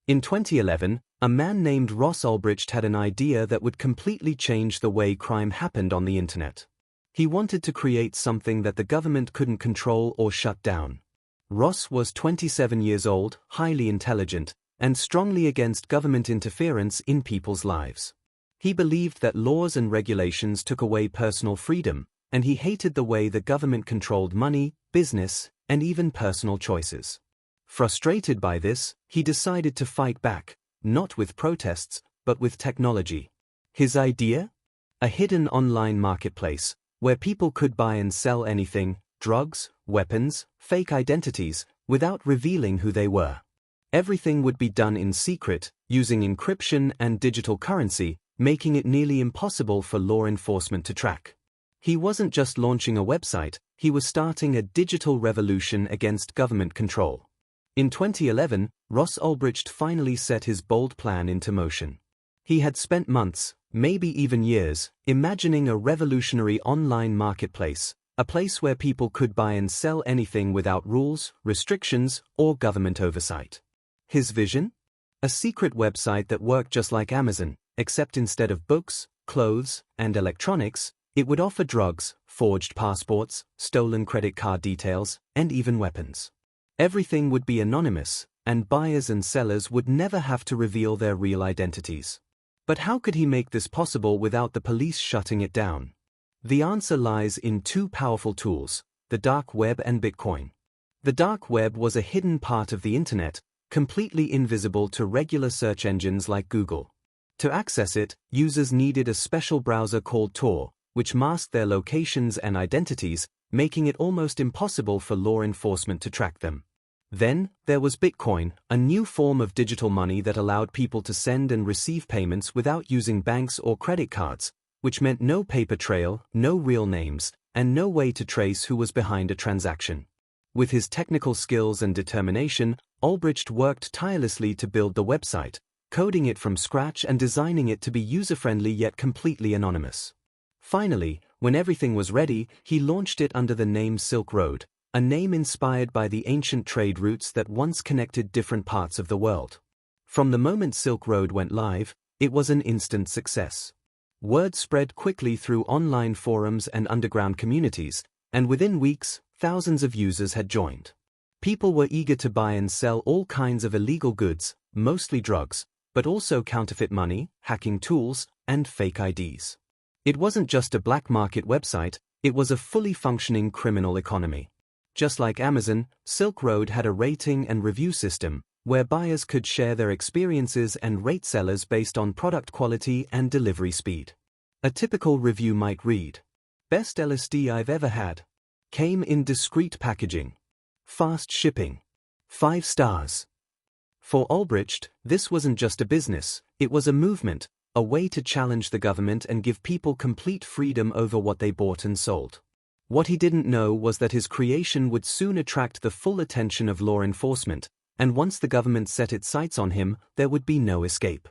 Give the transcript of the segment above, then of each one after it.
In 2011, a man named Ross Ulbricht had an idea that would completely change the way crime happened on the internet. He wanted to create something that the government couldn't control or shut down. Ross was 27 years old, highly intelligent, and strongly against government interference in people's lives. He believed that laws and regulations took away personal freedom, and he hated the way the government controlled money, business, and even personal choices. Frustrated by this, he decided to fight back, not with protests, but with technology. His idea? A hidden online marketplace, where people could buy and sell anything, drugs, weapons, fake identities, without revealing who they were. Everything would be done in secret, using encryption and digital currency, making it nearly impossible for law enforcement to track. He wasn't just launching a website, he was starting a digital revolution against government control. In 2011, Ross Ulbricht finally set his bold plan into motion. He had spent months, maybe even years, imagining a revolutionary online marketplace, a place where people could buy and sell anything without rules, restrictions, or government oversight. His vision? A secret website that worked just like Amazon, except instead of books, clothes, and electronics, it would offer drugs, forged passports, stolen credit card details, and even weapons. Everything would be anonymous, and buyers and sellers would never have to reveal their real identities. But how could he make this possible without the police shutting it down? The answer lies in two powerful tools, the dark web and Bitcoin. The dark web was a hidden part of the internet, completely invisible to regular search engines like Google. To access it, users needed a special browser called Tor, which masked their locations and identities, making it almost impossible for law enforcement to track them. Then, there was Bitcoin, a new form of digital money that allowed people to send and receive payments without using banks or credit cards, which meant no paper trail, no real names, and no way to trace who was behind a transaction. With his technical skills and determination, Ulbricht worked tirelessly to build the website, coding it from scratch and designing it to be user-friendly yet completely anonymous. Finally, when everything was ready, he launched it under the name Silk Road, a name inspired by the ancient trade routes that once connected different parts of the world. From the moment Silk Road went live, it was an instant success. Word spread quickly through online forums and underground communities, and within weeks, thousands of users had joined. People were eager to buy and sell all kinds of illegal goods, mostly drugs, but also counterfeit money, hacking tools, and fake IDs. It wasn't just a black market website, it was a fully functioning criminal economy. Just like Amazon, Silk Road had a rating and review system, where buyers could share their experiences and rate sellers based on product quality and delivery speed. A typical review might read, "Best LSD I've ever had. Came in discreet packaging. Fast shipping. 5 stars." For Ulbricht, this wasn't just a business, it was a movement, a way to challenge the government and give people complete freedom over what they bought and sold. What he didn't know was that his creation would soon attract the full attention of law enforcement, and once the government set its sights on him, there would be no escape.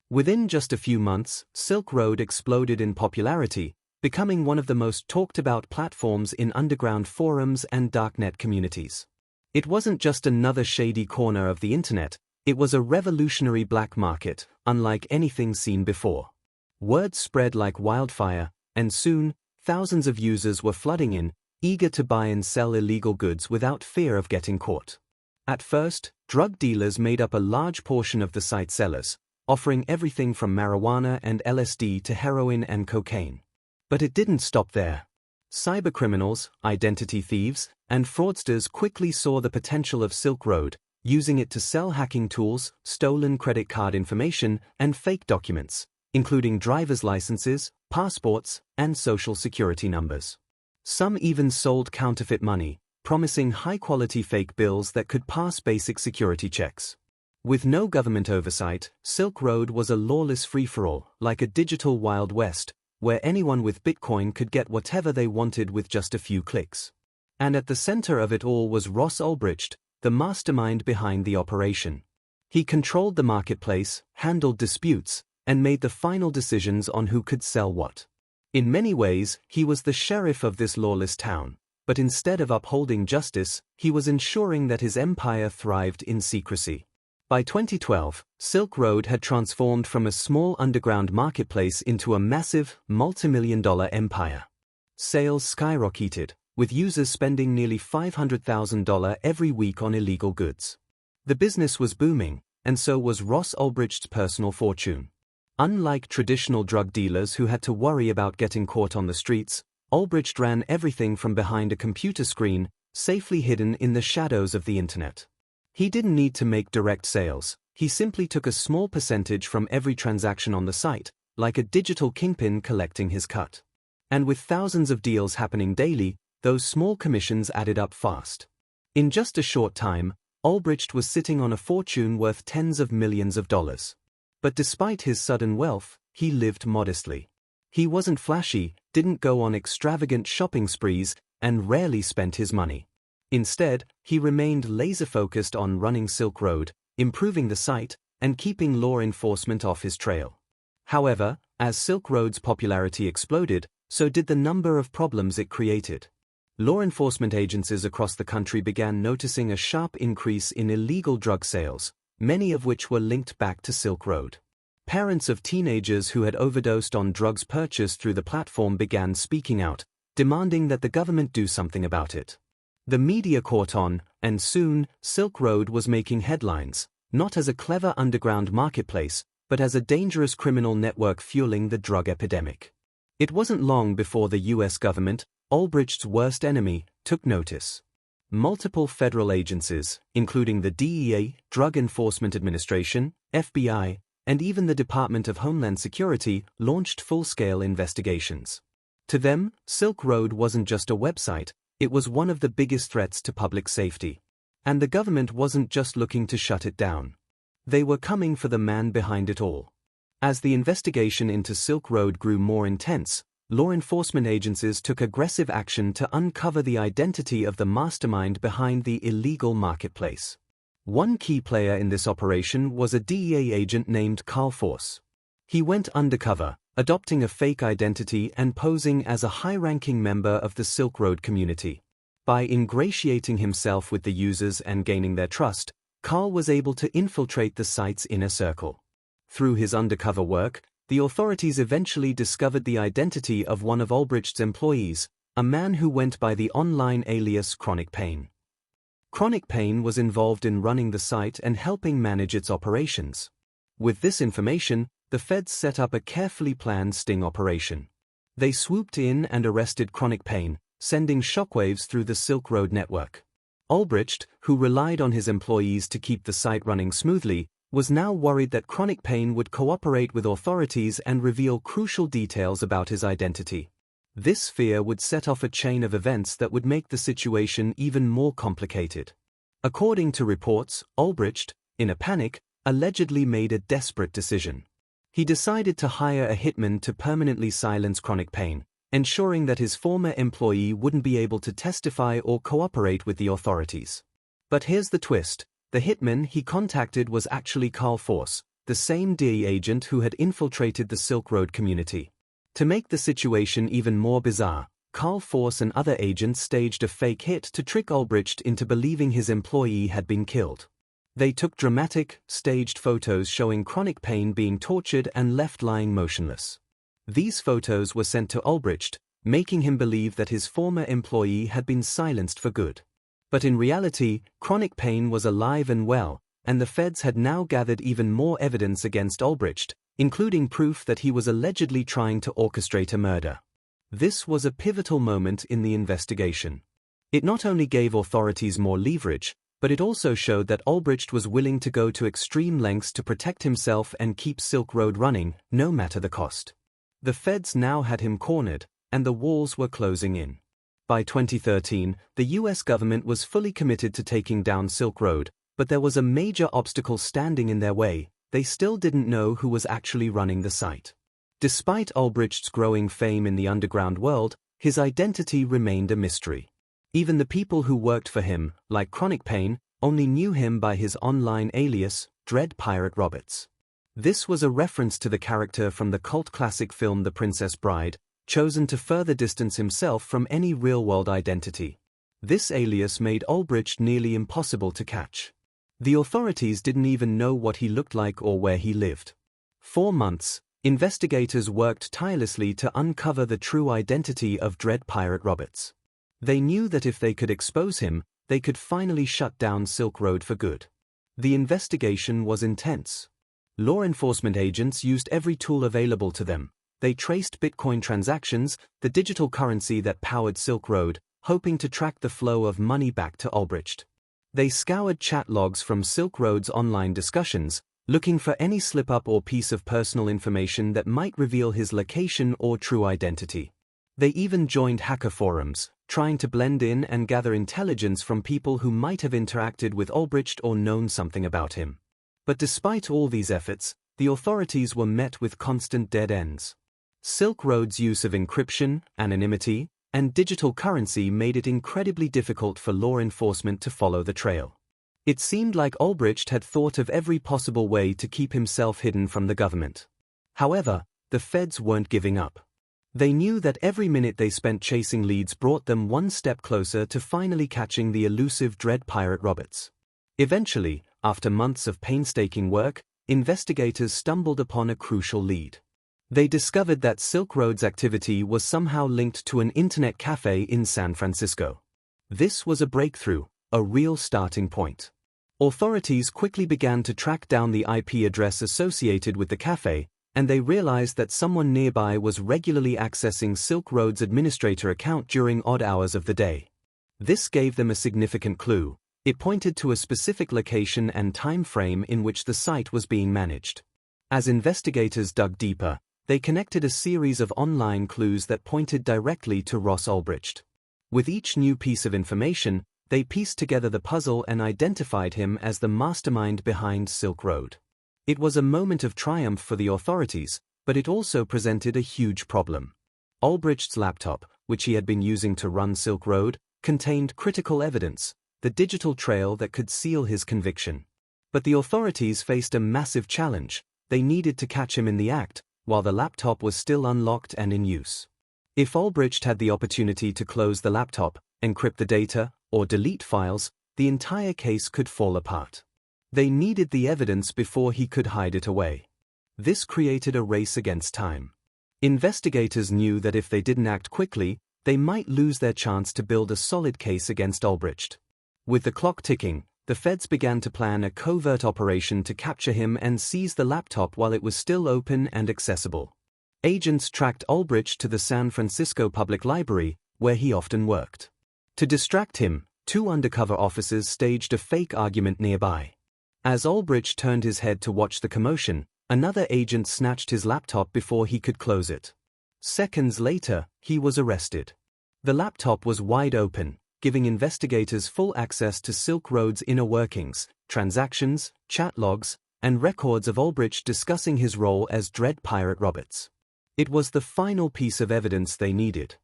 Within just a few months, Silk Road exploded in popularity, becoming one of the most talked-about platforms in underground forums and darknet communities. It wasn't just another shady corner of the internet, it was a revolutionary black market, unlike anything seen before. Word spread like wildfire, and soon, thousands of users were flooding in, eager to buy and sell illegal goods without fear of getting caught. At first, drug dealers made up a large portion of the site sellers, offering everything from marijuana and LSD to heroin and cocaine. But it didn't stop there. Cybercriminals, identity thieves, and fraudsters quickly saw the potential of Silk Road, using it to sell hacking tools, stolen credit card information, and fake documents, including driver's licenses, passports, and social security numbers. Some even sold counterfeit money, promising high-quality fake bills that could pass basic security checks. With no government oversight, Silk Road was a lawless free-for-all, like a digital Wild West, where anyone with Bitcoin could get whatever they wanted with just a few clicks. And at the center of it all was Ross Ulbricht, the mastermind behind the operation. He controlled the marketplace, handled disputes, and made the final decisions on who could sell what. In many ways, he was the sheriff of this lawless town, but instead of upholding justice, he was ensuring that his empire thrived in secrecy. By 2012, Silk Road had transformed from a small underground marketplace into a massive, multi-million-dollar empire. Sales skyrocketed, with users spending nearly $500,000 every week on illegal goods. The business was booming, and so was Ross Ulbricht's personal fortune. Unlike traditional drug dealers who had to worry about getting caught on the streets, Ulbricht ran everything from behind a computer screen, safely hidden in the shadows of the internet. He didn't need to make direct sales, he simply took a small percentage from every transaction on the site, like a digital kingpin collecting his cut. And with thousands of deals happening daily, those small commissions added up fast. In just a short time, Ulbricht was sitting on a fortune worth tens of millions of dollars. But despite his sudden wealth, he lived modestly. He wasn't flashy, didn't go on extravagant shopping sprees, and rarely spent his money. Instead, he remained laser-focused on running Silk Road, improving the site, and keeping law enforcement off his trail. However, as Silk Road's popularity exploded, so did the number of problems it created. Law enforcement agencies across the country began noticing a sharp increase in illegal drug sales, many of which were linked back to Silk Road. Parents of teenagers who had overdosed on drugs purchased through the platform began speaking out, demanding that the government do something about it. The media caught on, and soon, Silk Road was making headlines, not as a clever underground marketplace, but as a dangerous criminal network fueling the drug epidemic. It wasn't long before the US government, Ulbricht's worst enemy, took notice. Multiple federal agencies, including the DEA, Drug Enforcement Administration, FBI, and even the Department of Homeland Security, launched full-scale investigations. To them, Silk Road wasn't just a website, it was one of the biggest threats to public safety. And the government wasn't just looking to shut it down. They were coming for the man behind it all. As the investigation into Silk Road grew more intense, law enforcement agencies took aggressive action to uncover the identity of the mastermind behind the illegal marketplace. One key player in this operation was a DEA agent named Carl Force. He went undercover, adopting a fake identity and posing as a high-ranking member of the Silk Road community. By ingratiating himself with the users and gaining their trust, Carl was able to infiltrate the site's inner circle. Through his undercover work, the authorities eventually discovered the identity of one of Ulbricht's employees, a man who went by the online alias Chronic Pain. Chronic Pain was involved in running the site and helping manage its operations. With this information, the feds set up a carefully planned sting operation. They swooped in and arrested Chronic Pain, sending shockwaves through the Silk Road network. Ulbricht, who relied on his employees to keep the site running smoothly, was now worried that Chronic Pain would cooperate with authorities and reveal crucial details about his identity. This fear would set off a chain of events that would make the situation even more complicated. According to reports, Ulbricht, in a panic, allegedly made a desperate decision. He decided to hire a hitman to permanently silence Chronic Pain, ensuring that his former employee wouldn't be able to testify or cooperate with the authorities. But here's the twist. The hitman he contacted was actually Carl Force, the same DEA agent who had infiltrated the Silk Road community. To make the situation even more bizarre, Carl Force and other agents staged a fake hit to trick Ulbricht into believing his employee had been killed. They took dramatic, staged photos showing Chronic Pain being tortured and left lying motionless. These photos were sent to Ulbricht, making him believe that his former employee had been silenced for good. But in reality, Chronic Pain was alive and well, and the feds had now gathered even more evidence against Ulbricht, including proof that he was allegedly trying to orchestrate a murder. This was a pivotal moment in the investigation. It not only gave authorities more leverage, but it also showed that Ulbricht was willing to go to extreme lengths to protect himself and keep Silk Road running, no matter the cost. The feds now had him cornered, and the walls were closing in. By 2013, the US government was fully committed to taking down Silk Road, but there was a major obstacle standing in their way. They still didn't know who was actually running the site. Despite Ulbricht's growing fame in the underground world, his identity remained a mystery. Even the people who worked for him, like Chronic Pain, only knew him by his online alias, Dread Pirate Roberts. This was a reference to the character from the cult classic film The Princess Bride, chosen to further distance himself from any real-world identity. This alias made Ulbricht nearly impossible to catch. The authorities didn't even know what he looked like or where he lived. For months, investigators worked tirelessly to uncover the true identity of Dread Pirate Roberts. They knew that if they could expose him, they could finally shut down Silk Road for good. The investigation was intense. Law enforcement agents used every tool available to them. They traced Bitcoin transactions, the digital currency that powered Silk Road, hoping to track the flow of money back to Ulbricht. They scoured chat logs from Silk Road's online discussions, looking for any slip-up or piece of personal information that might reveal his location or true identity. They even joined hacker forums, trying to blend in and gather intelligence from people who might have interacted with Ulbricht or known something about him. But despite all these efforts, the authorities were met with constant dead ends. Silk Road's use of encryption, anonymity, and digital currency made it incredibly difficult for law enforcement to follow the trail. It seemed like Ulbricht had thought of every possible way to keep himself hidden from the government. However, the feds weren't giving up. They knew that every minute they spent chasing leads brought them one step closer to finally catching the elusive Dread Pirate Roberts. Eventually, after months of painstaking work, investigators stumbled upon a crucial lead. They discovered that Silk Road's activity was somehow linked to an internet cafe in San Francisco. This was a breakthrough, a real starting point. Authorities quickly began to track down the IP address associated with the cafe, and they realized that someone nearby was regularly accessing Silk Road's administrator account during odd hours of the day. This gave them a significant clue. It pointed to a specific location and time frame in which the site was being managed. As investigators dug deeper, they connected a series of online clues that pointed directly to Ross Ulbricht. With each new piece of information, they pieced together the puzzle and identified him as the mastermind behind Silk Road. It was a moment of triumph for the authorities, but it also presented a huge problem. Ulbricht's laptop, which he had been using to run Silk Road, contained critical evidence, the digital trail that could seal his conviction. But the authorities faced a massive challenge. They needed to catch him in the act, while the laptop was still unlocked and in use. If Ulbricht had the opportunity to close the laptop, encrypt the data, or delete files, the entire case could fall apart. They needed the evidence before he could hide it away. This created a race against time. Investigators knew that if they didn't act quickly, they might lose their chance to build a solid case against Ulbricht. With the clock ticking, the feds began to plan a covert operation to capture him and seize the laptop while it was still open and accessible. Agents tracked Ulbricht to the San Francisco Public Library, where he often worked. To distract him, 2 undercover officers staged a fake argument nearby. As Ulbricht turned his head to watch the commotion, another agent snatched his laptop before he could close it. Seconds later, he was arrested. The laptop was wide open, giving investigators full access to Silk Road's inner workings, transactions, chat logs, and records of Ulbricht discussing his role as Dread Pirate Roberts. It was the final piece of evidence they needed.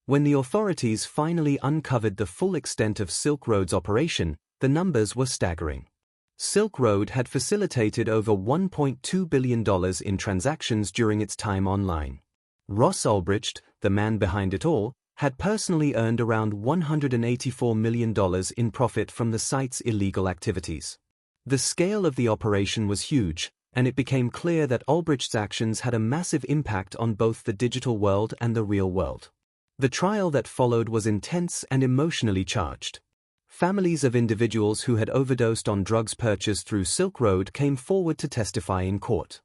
When the authorities finally uncovered the full extent of Silk Road's operation, the numbers were staggering. Silk Road had facilitated over $1.2 billion in transactions during its time online. Ross Ulbricht, the man behind it all, had personally earned around $184 million in profit from the site's illegal activities. The scale of the operation was huge, and it became clear that Ulbricht's actions had a massive impact on both the digital world and the real world. The trial that followed was intense and emotionally charged. Families of individuals who had overdosed on drugs purchased through Silk Road came forward to testify in court.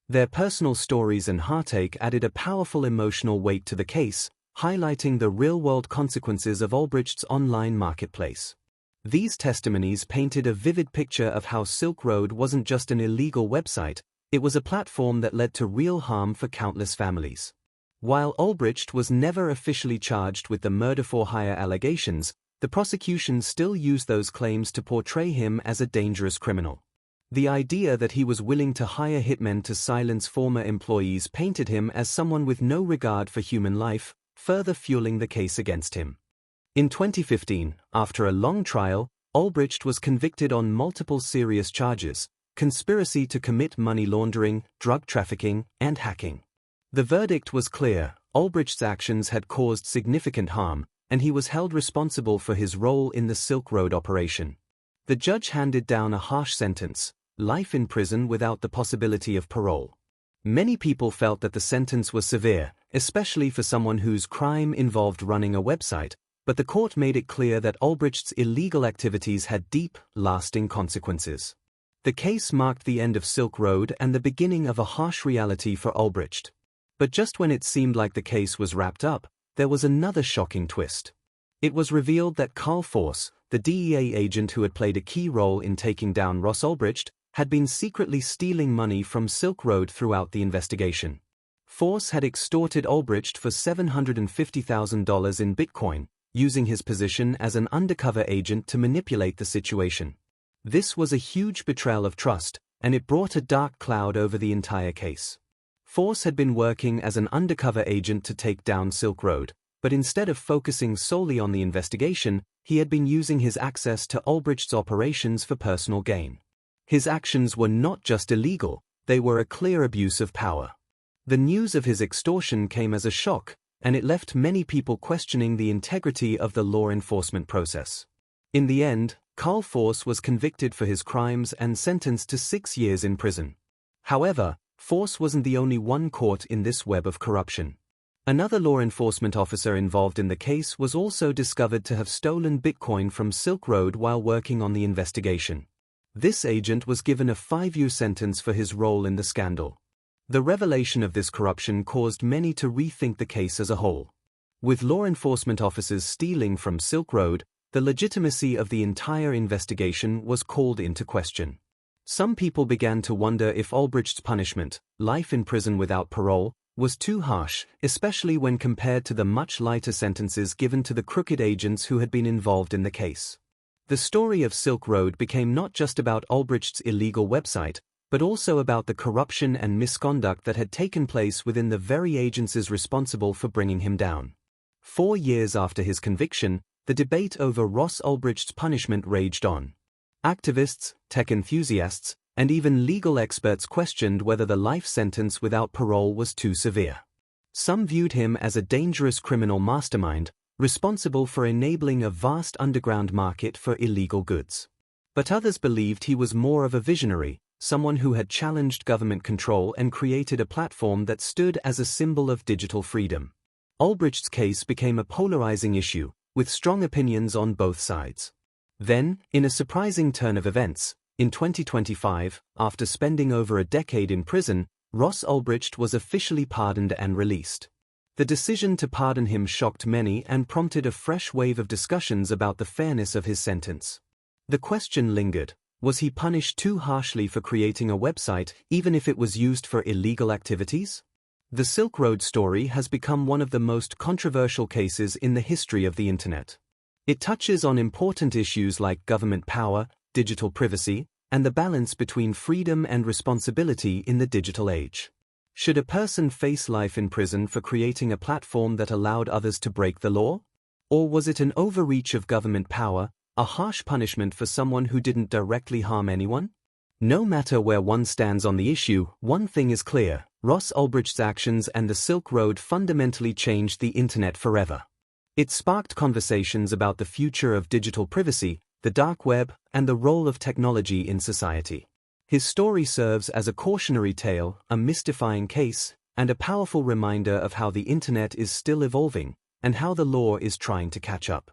Their personal stories and heartache added a powerful emotional weight to the case, highlighting the real-world consequences of Ulbricht's online marketplace. These testimonies painted a vivid picture of how Silk Road wasn't just an illegal website, it was a platform that led to real harm for countless families. While Ulbricht was never officially charged with the murder-for-hire allegations, the prosecution still used those claims to portray him as a dangerous criminal. The idea that he was willing to hire hitmen to silence former employees painted him as someone with no regard for human life, further fueling the case against him. In 2015, after a long trial, Ulbricht was convicted on multiple serious charges: conspiracy to commit money laundering, drug trafficking, and hacking. The verdict was clear: Ulbricht's actions had caused significant harm, and he was held responsible for his role in the Silk Road operation. The judge handed down a harsh sentence: life in prison without the possibility of parole. Many people felt that the sentence was severe, especially for someone whose crime involved running a website, but the court made it clear that Ulbricht's illegal activities had deep, lasting consequences. The case marked the end of Silk Road and the beginning of a harsh reality for Ulbricht. But just when it seemed like the case was wrapped up, there was another shocking twist. It was revealed that Karl Force, the DEA agent who had played a key role in taking down Ross Ulbricht, had been secretly stealing money from Silk Road throughout the investigation. Force had extorted Ulbricht for $750,000 in Bitcoin, using his position as an undercover agent to manipulate the situation. This was a huge betrayal of trust, and it brought a dark cloud over the entire case. Force had been working as an undercover agent to take down Silk Road, but instead of focusing solely on the investigation, he had been using his access to Ulbricht's operations for personal gain. His actions were not just illegal, they were a clear abuse of power. The news of his extortion came as a shock, and it left many people questioning the integrity of the law enforcement process. In the end, Karl Force was convicted for his crimes and sentenced to 6 years in prison. However, Force wasn't the only one caught in this web of corruption. Another law enforcement officer involved in the case was also discovered to have stolen Bitcoin from Silk Road while working on the investigation. This agent was given a 5-year sentence for his role in the scandal. The revelation of this corruption caused many to rethink the case as a whole. With law enforcement officers stealing from Silk Road, the legitimacy of the entire investigation was called into question. Some people began to wonder if Ulbricht's punishment, life in prison without parole, was too harsh, especially when compared to the much lighter sentences given to the crooked agents who had been involved in the case. The story of Silk Road became not just about Ulbricht's illegal website, but also about the corruption and misconduct that had taken place within the very agencies responsible for bringing him down. 4 years after his conviction, the debate over Ross Ulbricht's punishment raged on. Activists, tech enthusiasts, and even legal experts questioned whether the life sentence without parole was too severe. Some viewed him as a dangerous criminal mastermind, responsible for enabling a vast underground market for illegal goods. But others believed he was more of a visionary, someone who had challenged government control and created a platform that stood as a symbol of digital freedom. Ulbricht's case became a polarizing issue, with strong opinions on both sides. Then, in a surprising turn of events, in 2025, after spending over a decade in prison, Ross Ulbricht was officially pardoned and released. The decision to pardon him shocked many and prompted a fresh wave of discussions about the fairness of his sentence. The question lingered: was he punished too harshly for creating a website, even if it was used for illegal activities? The Silk Road story has become one of the most controversial cases in the history of the Internet. It touches on important issues like government power, digital privacy, and the balance between freedom and responsibility in the digital age. Should a person face life in prison for creating a platform that allowed others to break the law? Or was it an overreach of government power, a harsh punishment for someone who didn't directly harm anyone? No matter where one stands on the issue, one thing is clear: Ross Ulbricht's actions and the Silk Road fundamentally changed the Internet forever. It sparked conversations about the future of digital privacy, the dark web, and the role of technology in society. His story serves as a cautionary tale, a mystifying case, and a powerful reminder of how the Internet is still evolving, and how the law is trying to catch up.